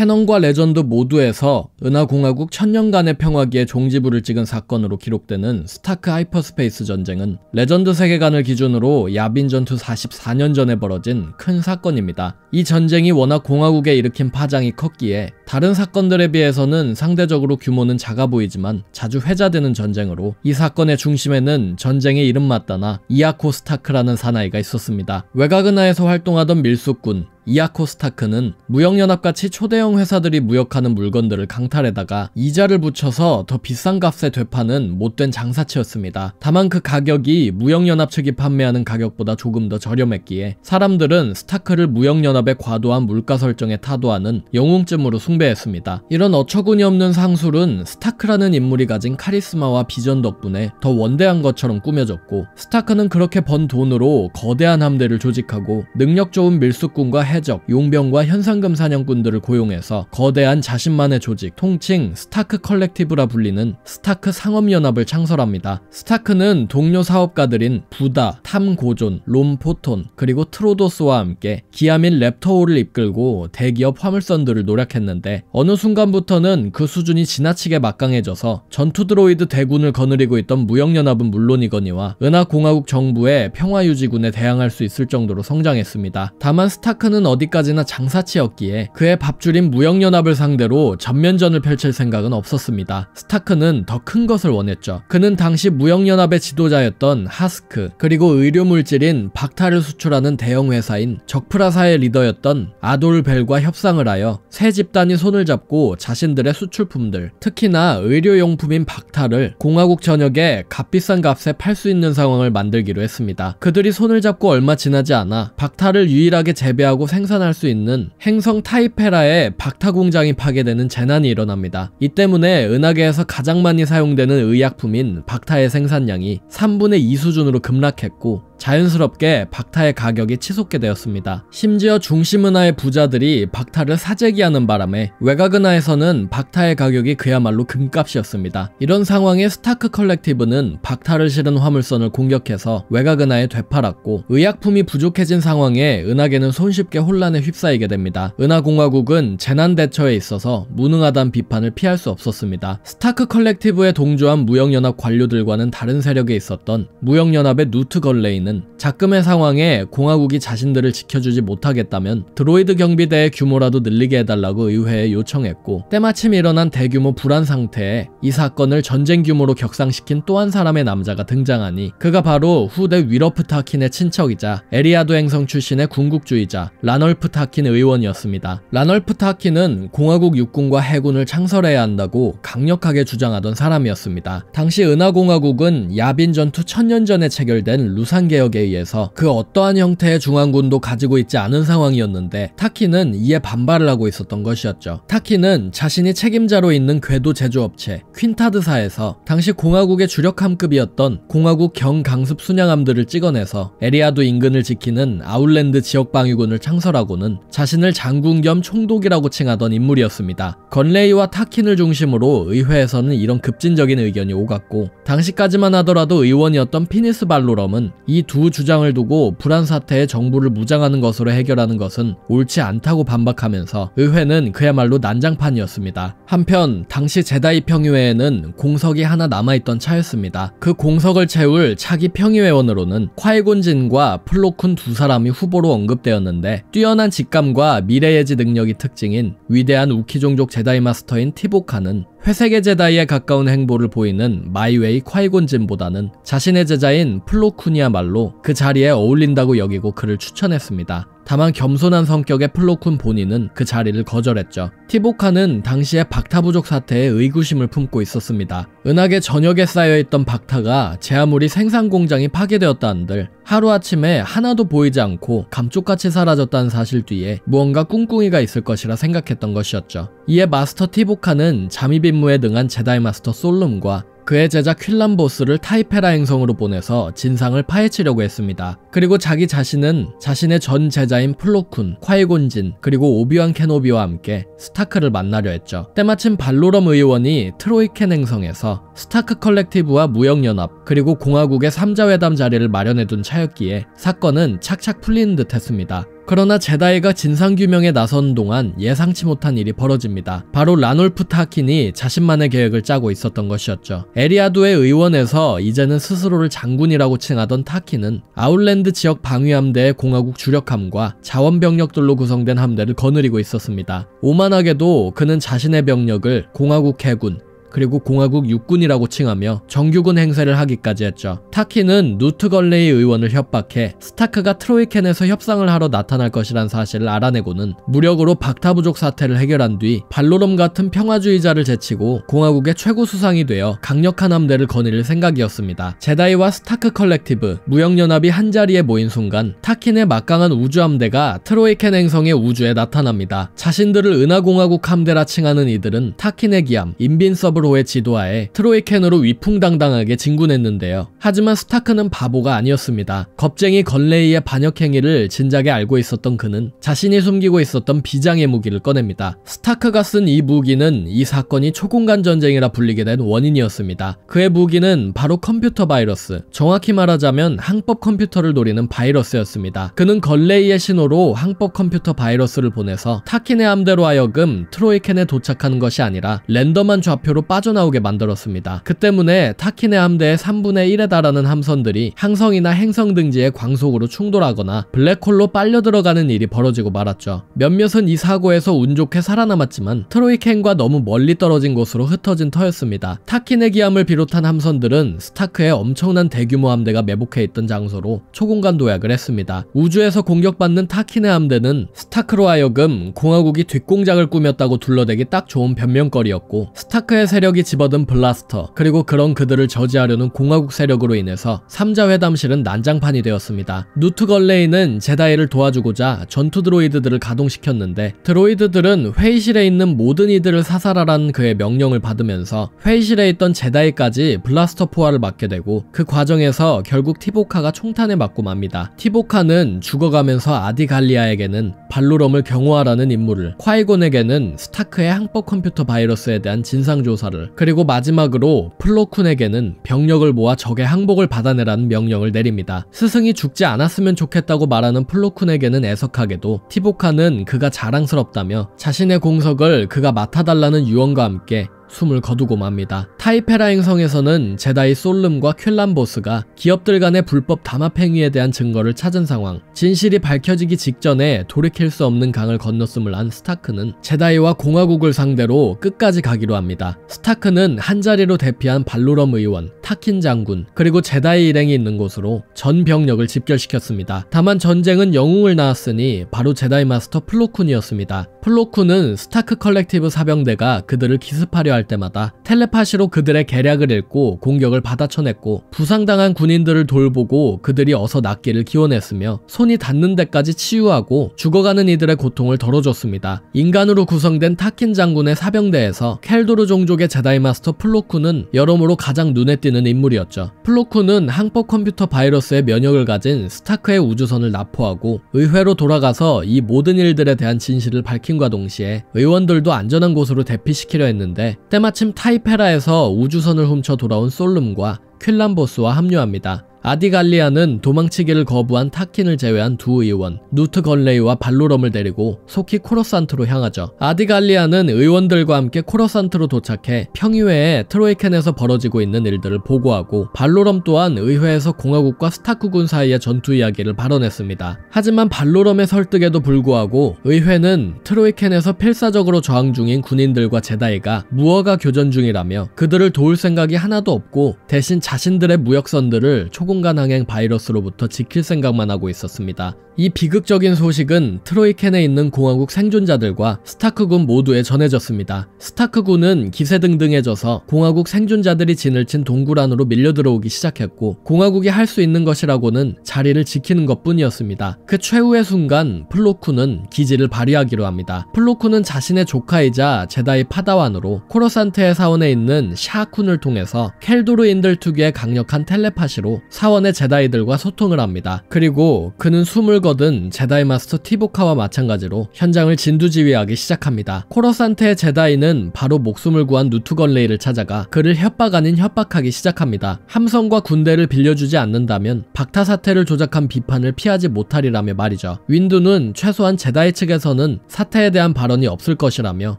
캐논과 레전드 모두에서 은하공화국 천년간의 평화기에 종지부를 찍은 사건으로 기록되는 스타크 하이퍼스페이스 전쟁은 레전드 세계관을 기준으로 야빈 전투 44년 전에 벌어진 큰 사건입니다. 이 전쟁이 워낙 공화국에 일으킨 파장이 컸기에 다른 사건들에 비해서는 상대적으로 규모는 작아 보이지만 자주 회자되는 전쟁으로 이 사건의 중심에는 전쟁의 이름 맞다나 이아코 스타크라는 사나이가 있었습니다. 외곽은하에서 활동하던 밀수꾼 이아코 스타크는 무역연합같이 초대형 회사들이 무역하는 물건들을 강탈에다가 이자를 붙여서 더 비싼 값에 되파는 못된 장사치였습니다. 다만 그 가격이 무역연합 측이 판매하는 가격보다 조금 더 저렴했기에 사람들은 스타크를 무역연합의 과도한 물가 설정에 타도하는 영웅쯤으로 숭배했습니다. 이런 어처구니 없는 상술은 스타크라는 인물이 가진 카리스마와 비전 덕분에 더 원대한 것처럼 꾸며졌고, 스타크는 그렇게 번 돈으로 거대한 함대를 조직하고 능력 좋은 밀수꾼과 해적, 용병과 현상금 사냥꾼들을 고용해서 거대한 자신만의 조직, 통칭 스타크 컬렉티브라 불리는 스타크 상업연합을 창설합니다. 스타크는 동료 사업가들인 부다, 탐고존, 롬포톤, 그리고 트로도스와 함께 기아민 랩터호를 이끌고 대기업 화물선들을 노력했는데 어느 순간부터는 그 수준이 지나치게 막강해져서 전투 드로이드 대군을 거느리고 있던 무역연합은 물론이거니와 은하공화국 정부의 평화유지군에 대항할 수 있을 정도로 성장했습니다. 다만 스타크는 어디까지나 장사치였기에 그의 밥줄인 무역연합을 상대로 전면전을 펼칠 생각은 없었습니다. 스타크는 더 큰 것을 원했죠. 그는 당시 무역연합의 지도자였던 하스크, 그리고 의료물질인 박타를 수출하는 대형 회사인 적프라사의 리더였던 아돌 벨과 협상을 하여 세 집단이 손을 잡고 자신들의 수출품들, 특히나 의료용품인 박타를 공화국 전역에 값비싼 값에 팔 수 있는 상황을 만들기로 했습니다. 그들이 손을 잡고 얼마 지나지 않아 박타를 유일하게 재배하고 생산할 수 있는 행성 타이페라의 박타 공장이 파괴되는 재난이 일어납니다. 이 때문에 은하계에서 가장 많이 사용되는 의약품인 박타의 생산량이 3분의 2 수준으로 급락했고, 자연스럽게 박타의 가격이 치솟게 되었습니다. 심지어 중심은하의 부자들이 박타를 사재기하는 바람에 외곽은하에서는 박타의 가격이 그야말로 금값이었습니다. 이런 상황에 스타크 컬렉티브는 박타를 실은 화물선을 공격해서 외곽은하에 되팔았고, 의약품이 부족해진 상황에 은하계는 손쉽게 혼란에 휩싸이게 됩니다. 은하공화국은 재난 대처에 있어서 무능하다는 비판을 피할 수 없었습니다. 스타크 컬렉티브에 동조한 무역연합 관료들과는 다른 세력에 있었던 무역연합의 누트 걸레이는 작금의 상황에 공화국이 자신들을 지켜주지 못하겠다면 드로이드 경비대의 규모라도 늘리게 해달라고 의회에 요청했고, 때마침 일어난 대규모 불안 상태에 이 사건을 전쟁 규모로 격상시킨 또 한 사람의 남자가 등장하니 그가 바로 후대 위러프 타킨의 친척이자 에리아도 행성 출신의 군국주의자 라널프 타킨 의원이었습니다. 라널프 타킨은 공화국 육군과 해군을 창설해야 한다고 강력하게 주장하던 사람이었습니다. 당시 은하공화국은 야빈 전투 1000년 전에 체결된 루산 개혁에 의해서 그 어떠한 형태의 중앙군도 가지고 있지 않은 상황이었는데 타키는 이에 반발을 하고 있었던 것이었죠. 타키는 자신이 책임자로 있는 궤도 제조업체 퀸타드사에서 당시 공화국의 주력함급이었던 공화국 경강습 순양함들을 찍어내서 에리아도 인근을 지키는 아울랜드 지역방위군을 창설하고는 자신을 장군 겸 총독이라고 칭하던 인물이었습니다. 건레이와 타킨을 중심으로 의회에서는 이런 급진적인 의견이 오갔고, 당시까지만 하더라도 의원이었던 피니스 발로럼은 이 두 주장을 두고 불안 사태에 정부를 무장하는 것으로 해결하는 것은 옳지 않다고 반박하면서 의회는 그야말로 난장판이었습니다. 한편 당시 제다이 평의회에는 공석이 하나 남아있던 차였습니다. 그 공석을 채울 차기 평의회원으로는 콰이곤 진과 플로쿤 두 사람이 후보로 언급되었는데, 뛰어난 직감과 미래예지 능력이 특징인 위대한 우키 종족 제다이 마스터인 티보카는 회색의 제다이에 가까운 행보를 보이는 마이웨이 콰이곤 진보다는 자신의 제자인 플로쿤이야말로 그 자리에 어울린다고 여기고 그를 추천했습니다. 다만 겸손한 성격의 플로쿤 본인은 그 자리를 거절했죠. 티보카는 당시에 박타 부족 사태에 의구심을 품고 있었습니다. 은하계 전역에 쌓여있던 박타가 제 아무리 생산 공장이 파괴되었다는들 하루아침에 하나도 보이지 않고 감쪽같이 사라졌다는 사실 뒤에 무언가 꿍꿍이가 있을 것이라 생각했던 것이었죠. 이에 마스터 티보카는 잠입 임무에 능한 제다이 마스터 솔룸과 그의 제자 퀼람보스를 타이페라 행성으로 보내서 진상을 파헤치려고 했습니다. 그리고 자기 자신은 자신의 전 제자인 플로쿤, 콰이곤 진, 그리고 오비완 케노비와 함께 스타크를 만나려 했죠. 때마침 발로럼 의원이 트로이켄 행성에서 스타크 컬렉티브와 무역연합, 그리고 공화국의 3자회담 자리를 마련해둔 차였기에 사건은 착착 풀리는 듯 했습니다. 그러나 제다이가 진상규명에 나선 동안 예상치 못한 일이 벌어집니다. 바로 라놀프 타킨이 자신만의 계획을 짜고 있었던 것이었죠. 에리아도의 의원에서 이제는 스스로를 장군이라고 칭하던 타킨은 아울랜드 지역 방위함대의 공화국 주력함과 자원병력들로 구성된 함대를 거느리고 있었습니다. 오만하게도 그는 자신의 병력을 공화국 해군 그리고 공화국 육군이라고 칭하며 정규군 행세를 하기까지 했죠. 타키는 누트 걸레이 의원을 협박해 스타크가 트로이켄에서 협상을 하러 나타날 것이란 사실을 알아내고는 무력으로 박타부족 사태를 해결한 뒤 발로럼 같은 평화주의자를 제치고 공화국의 최고 수상이 되어 강력한 함대를 거느릴 생각이었습니다. 제다이와 스타크 컬렉티브, 무역연합이 한자리에 모인 순간 타킨의 막강한 우주함대가 트로이켄 행성의 우주에 나타납니다. 자신들을 은하공화국 함대라 칭하는 이들은 타킨의 기함 인빈서블 호의 지도하에 트로이켄으로 위풍당당하게 진군했는데요. 하지만 스타크는 바보가 아니었습니다. 겁쟁이 걸레이의 반역 행위를 진작에 알고 있었던 그는 자신이 숨기고 있었던 비장의 무기를 꺼냅니다. 스타크가 쓴 이 무기는 이 사건이 초공간 전쟁이라 불리게 된 원인이었습니다. 그의 무기는 바로 컴퓨터 바이러스, 정확히 말하자면 항법 컴퓨터를 노리는 바이러스였습니다. 그는 걸레이의 신호로 항법 컴퓨터 바이러스를 보내서 타킨의 함대로 하여금 트로이켄에 도착하는 것이 아니라 랜덤한 좌표로 빠져나오게 만들었습니다. 그 때문에 타킨의 함대의 3분의 1에 달하는 함선들이 항성이나 행성 등지의 광속으로 충돌하거나 블랙홀로 빨려 들어가는 일이 벌어지고 말았죠. 몇몇은 이 사고에서 운 좋게 살아남았지만 트로이켄과 너무 멀리 떨어진 곳으로 흩어진 터였습니다. 타킨의 기함을 비롯한 함선들은 스타크의 엄청난 대규모 함대가 매복해 있던 장소로 초공간 도약을 했습니다. 우주에서 공격받는 타킨의 함대는 스타크로 하여금 공화국이 뒷공작을 꾸몄다고 둘러대기 딱 좋은 변명거리였고, 스타크의 세력이 집어든 블라스터 그리고 그런 그들을 저지하려는 공화국 세력으로 인해서 3자 회담실은 난장판이 되었습니다. 누트 걸레이는 제다이를 도와주고자 전투 드로이드들을 가동시켰는데 드로이드들은 회의실에 있는 모든 이들을 사살하라는 그의 명령을 받으면서 회의실에 있던 제다이까지 블라스터 포화를 맞게 되고, 그 과정에서 결국 티보카가 총탄에 맞고 맙니다. 티보카는 죽어가면서 아디갈리아에게는 발로럼을 경호하라는 임무를, 콰이곤에게는 스타크의 항법 컴퓨터 바이러스에 대한 진상조사를, 그리고 마지막으로 플로쿤에게는 병력을 모아 적의 항복을 받아내라는 명령을 내립니다. 스승이 죽지 않았으면 좋겠다고 말하는 플로쿤에게는 애석하게도 티보카는 그가 자랑스럽다며 자신의 공석을 그가 맡아달라는 유언과 함께 숨을 거두고 맙니다. 타이페라 행성에서는 제다이 솔름과 퀼람보스가 기업들 간의 불법 담합 행위에 대한 증거를 찾은 상황, 진실이 밝혀지기 직전에 돌이킬 수 없는 강을 건넜음을 안 스타크는 제다이와 공화국을 상대로 끝까지 가기로 합니다. 스타크는 한자리로 대피한 발로럼 의원, 타킨 장군, 그리고 제다이 일행이 있는 곳으로 전 병력을 집결시켰습니다. 다만 전쟁은 영웅을 낳았으니 바로 제다이 마스터 플로쿤이었습니다. 플로쿤은 스타크 컬렉티브 사병대가 그들을 기습하려 할 때마다 텔레파시로 그들의 계략을 읽고 공격을 받아쳐냈고, 부상당한 군인들을 돌보고 그들이 어서 낫기를 기원했으며 손이 닿는 데까지 치유하고 죽어가는 이들의 고통을 덜어줬습니다. 인간으로 구성된 타킨 장군의 사병대에서 켈도르 종족의 제다이 마스터 플로쿤은 여러모로 가장 눈에 띄는 인물이었죠. 플로쿤은 항법 컴퓨터 바이러스의 면역을 가진 스타크의 우주선을 납포하고 의회로 돌아가서 이 모든 일들에 대한 진실을 밝힌과 동시에 의원들도 안전한 곳으로 대피시키려 했는데, 때마침 타이페라에서 우주선을 훔쳐 돌아온 솔름과 퀼람보스와 합류합니다. 아디갈리아는 도망치기를 거부한 타킨을 제외한 두 의원, 누트 걸레이와 발로럼을 데리고 속히 코러산트로 향하죠. 아디갈리아는 의원들과 함께 코러산트로 도착해 평의회에 트로이켄에서 벌어지고 있는 일들을 보고하고, 발로럼 또한 의회에서 공화국과 스타크군 사이의 전투 이야기를 발언했습니다. 하지만 발로럼의 설득에도 불구하고 의회는 트로이켄에서 필사적으로 저항 중인 군인들과 제다이가 무허가 교전 중이라며 그들을 도울 생각이 하나도 없고 대신 자신들의 무역선들을 초공간 항행 바이러스로부터 지킬 생각만 하고 있었습니다. 이 비극적인 소식은 트로이켄에 있는 공화국 생존자들과 스타크군 모두에 전해졌습니다. 스타크군은 기세등등해져서 공화국 생존자들이 진을 친 동굴 안으로 밀려 들어오기 시작했고, 공화국이 할 수 있는 것이라고는 자리를 지키는 것뿐이었습니다. 그 최후의 순간 플로쿤은 기지를 발휘하기로 합니다. 플로쿤은 자신의 조카이자 제다이 파다완으로 코러산트의 사원에 있는 샤쿤을 통해서 켈도르인들 특유의 강력한 텔레파시로 사원의 제다이들과 소통을 합니다. 그리고 그는 숨을 거둔 제다이 마스터 티보카와 마찬가지로 현장을 진두지휘하기 시작합니다. 코러산테의 제다이는 바로 목숨을 구한 누트걸레이를 찾아가 그를 협박 아닌 협박하기 시작합니다. 함선과 군대를 빌려주지 않는다면 박타 사태를 조작한 비판을 피하지 못하리라며 말이죠. 윈두는 최소한 제다이 측에서는 사태에 대한 발언이 없을 것이라며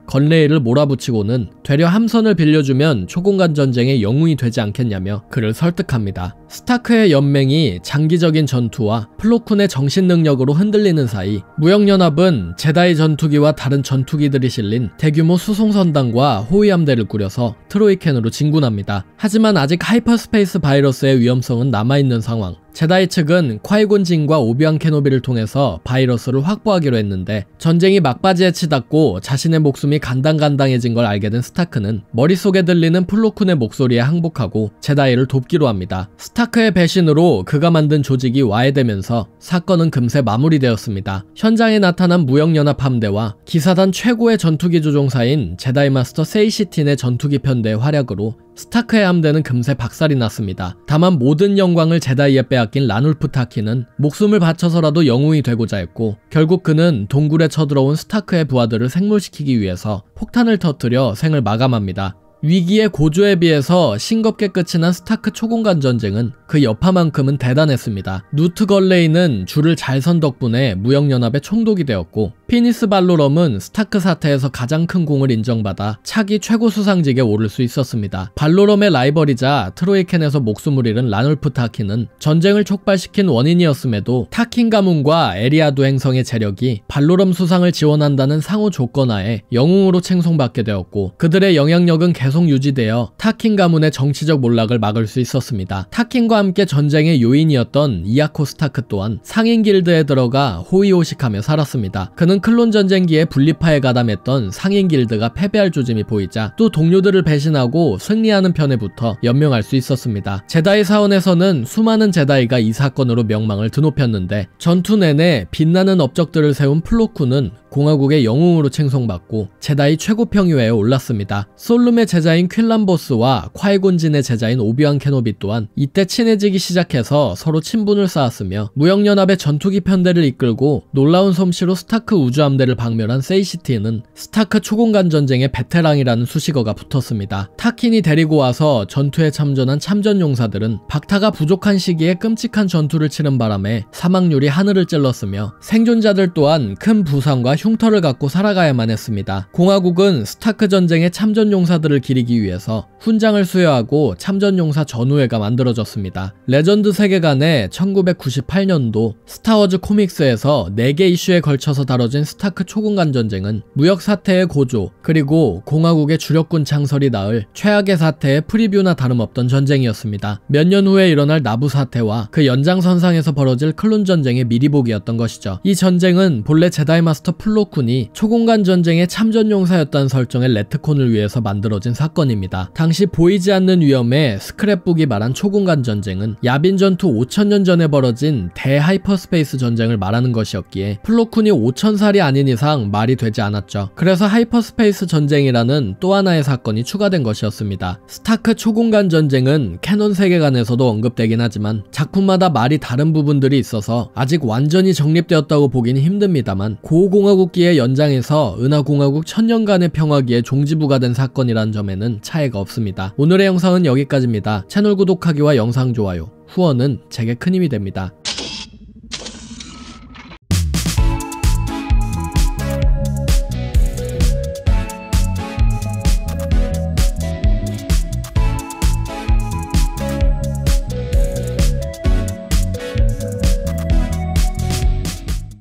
건레이를 몰아붙이고는 되려 함선을 빌려주면 초공간 전쟁의 영웅이 되지 않겠냐며 그를 설득합니다. 스타크의 연맹이 장기적인 전투와 플로쿤의 정신 능력으로 흔들리는 사이 무역연합은 제다이 전투기와 다른 전투기들이 실린 대규모 수송선단과 호위함대를 꾸려서 트로이켄으로 진군합니다. 하지만 아직 하이퍼스페이스 바이러스의 위험성은 남아있는 상황. 제다이 측은 콰이곤 진과 오비완 케노비를 통해서 바이러스를 확보하기로 했는데 전쟁이 막바지에 치닫고 자신의 목숨이 간당간당해진 걸 알게 된 스타크는 머릿속에 들리는 플로쿤의 목소리에 항복하고 제다이를 돕기로 합니다. 스타크의 배신으로 그가 만든 조직이 와해되면서 사건은 금세 마무리되었습니다. 현장에 나타난 무역연합 함대와 기사단 최고의 전투기 조종사인 제다이 마스터 세이시틴의 전투기 편대의 활약으로 스타크의 함대는 금세 박살이 났습니다. 다만 모든 영광을 제다이에 빼앗긴 라놀프 타키는 목숨을 바쳐서라도 영웅이 되고자 했고 결국 그는 동굴에 쳐들어온 스타크의 부하들을 생몰시키기 위해서 폭탄을 터뜨려 생을 마감합니다. 위기의 고조에 비해서 싱겁게 끝이 난 스타크 초공간 전쟁은 그 여파만큼은 대단했습니다. 누트 걸레이는 줄을 잘 선 덕분에 무역연합의 총독이 되었고 피니스 발로럼은 스타크 사태에서 가장 큰 공을 인정받아 차기 최고 수상직에 오를 수 있었습니다. 발로럼의 라이벌이자 트로이켄에서 목숨을 잃은 라놀프 타키는 전쟁을 촉발시킨 원인이었음에도 타킨 가문과 에리아두 행성의 재력이 발로럼 수상을 지원한다는 상호 조건하에 영웅으로 칭송받게 되었고 그들의 영향력은 계속 유지되어 타킨 가문의 정치적 몰락을 막을 수 있었습니다. 타킨과 함께 전쟁의 요인이었던 이아코 스타크 또한 상인 길드에 들어가 호의호식하며 살았습니다. 그는 클론 전쟁기에 분리파에 가담했던 상인 길드가 패배할 조짐이 보이자 또 동료들을 배신하고 승리하는 편에 붙어 연명할 수 있었습니다. 제다이 사원에서는 수많은 제다이가 이 사건으로 명망을 드높였는데 전투 내내 빛나는 업적들을 세운 플로쿤은 공화국의 영웅으로 칭송받고 제다이 최고 평유회에 올랐습니다. 솔룸의 제자인 퀼람보스와 콰이곤 진의 제자인 오비완 케노비 또한 이때 친해지기 시작해서 서로 친분을 쌓았으며 무역연합의 전투기 편대를 이끌고 놀라운 솜씨로 스타크 우주함대를 박멸한 세이시티는 스타크 초공간 전쟁의 베테랑이라는 수식어가 붙었습니다. 타킨이 데리고 와서 전투에 참전한 참전용사들은 박타가 부족한 시기에 끔찍한 전투를 치른 바람에 사망률이 하늘을 찔렀으며 생존자들 또한 큰 부상과 흉터를 갖고 살아가야만 했습니다. 공화국은 스타크 전쟁의 참전용사들을 기리기 위해서 훈장을 수여하고 참전용사 전우회가 만들어졌습니다. 레전드 세계관의 1998년도 스타워즈 코믹스에서 4개 이슈에 걸쳐서 다뤄진 스타크 초공간 전쟁은 무역 사태의 고조 그리고 공화국의 주력군 창설이 낳을 최악의 사태의 프리뷰나 다름없던 전쟁이었습니다. 몇 년 후에 일어날 나부 사태와 그 연장선상에서 벌어질 클론 전쟁의 미리보기였던 것이죠. 이 전쟁은 본래 제다이 마스터 플로쿤이 초공간 전쟁의 참전용사였다는 설정의 레트콘을 위해서 만들어진 사건입니다. 당시 보이지 않는 위험에 스크랩북이 말한 초공간 전쟁은 야빈 전투 5000년 전에 벌어진 대하이퍼스페이스 전쟁을 말하는 것이었기에 플로쿤이 5000살이 아닌 이상 말이 되지 않았죠. 그래서 하이퍼스페이스 전쟁이라는 또 하나의 사건이 추가된 것이었습니다. 스타크 초공간 전쟁은 캐논 세계관에서도 언급되긴 하지만 작품마다 말이 다른 부분들이 있어서 아직 완전히 정립되었다고 보기는 힘듭니다만 고공화국기의 연장에서 은하공화국 천년간의 평화기의 종지부가 된 사건이란 점에는 차이가 없습니다. 오늘의 영상은 여기까지입니다. 채널 구독하기와 영상 좋아요, 후원은 제게 큰 힘이 됩니다.